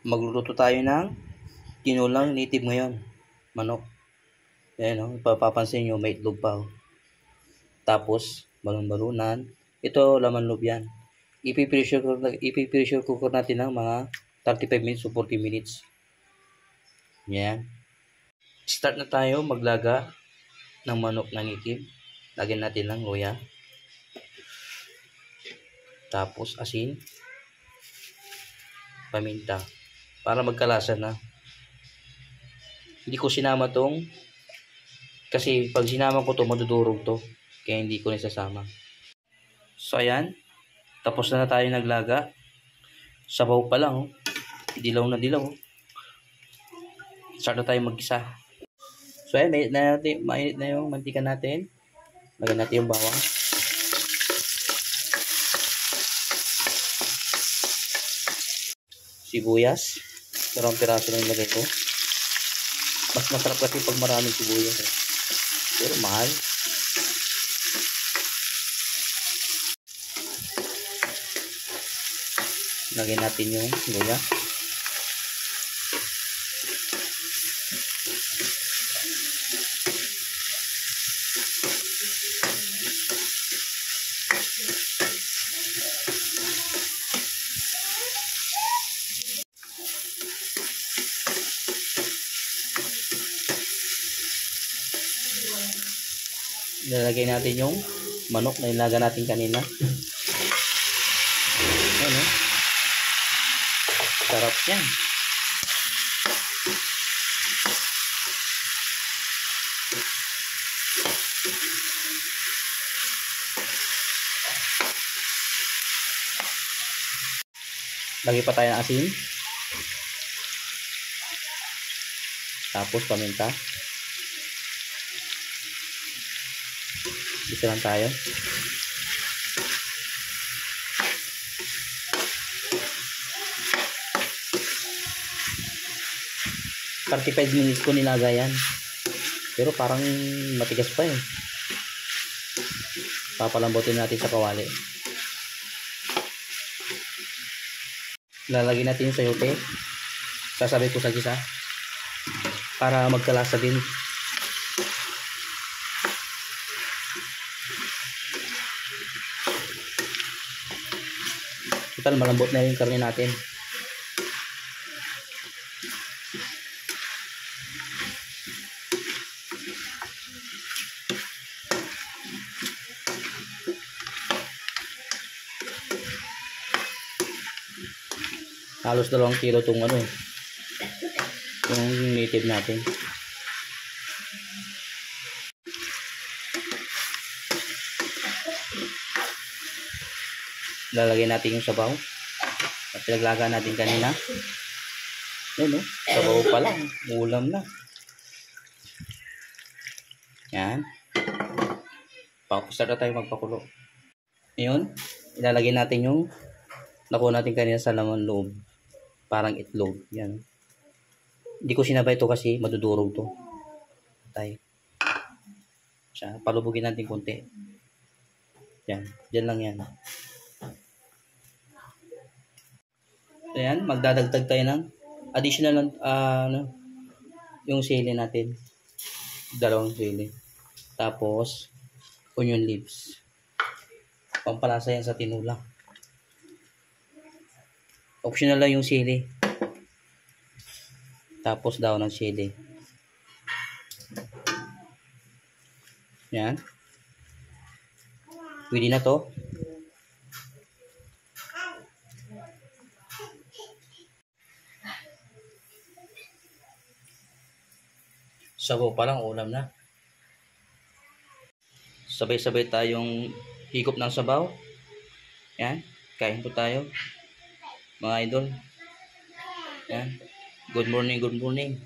Magluluto tayo ng tinulang native ngayon. Manok. Ayan o, papapansin nyo may itlog pa o. Tapos, balon-balunan. Ito, laman loob yan. Ipipressure cooker natin ng mga 35 minutes o 40 minutes. Yan. Start na tayo maglaga ng manok ng itim. Lagyan natin ng luya. Tapos, asin. Paminta. Para magkalasa na. Hindi ko sinama tong kasi pag sinama ko to madudurog to. Kaya hindi ko nisasama. So ayan. Tapos na tayo naglaga. Sabaw pa lang oh. Dilaw na dilaw oh. Start na tayo mag-isa. So ayan, mainit na yung mantika natin. Lagyan natin yung bawang. Sibuyas. Dalawang piraso lang ilagay ko. Mas masarap kasi pag maraming sibuyas eh. Pero mahal. Lagyan natin yung luya. Ilalagay natin yung manok na ilaga natin kanina. Ayan, oh. Sarap yan. Lagay pa tayo ng asin. Tapos paminta. Isa lang tayo. "35 minutes ko nilaga yan. Pero parang matigas pa eh. Papalambutin natin sa kawali. Lalagyan natin yung sayote. Sasabay ko sa gisa. Para magkalasa din. Total, malambot na yung karne natin. Halos 2 kilo itong ano eh. Yung native natin. Lalagay natin yung sabaw at pinaglaga natin kanina. Yan o, sabaw pa lang, ulam na. Yan. Start na tayo magpakulo. Ngayon, ilalagay natin yung nakuha natin kanina sa laman loob. Parang itlog. Yan. Hindi ko sinabay ito kasi madudurog to. Tayo. Siya, palubugin natin konti. Yan. Diyan lang yan. So yan, magdadagdag tayo ng additional yung sili natin. 2 sili. Tapos, onion leaves. Pampalasa yan sa tinula. Optional lang yung sili. Tapos daw ng sili. Yan. Pwede na to. Sabaw pa lang, ulam na. Sabay-sabay tayong higop ng sabaw. Yan. Kain po tayo. Mga idol. Yan. Good morning, good morning.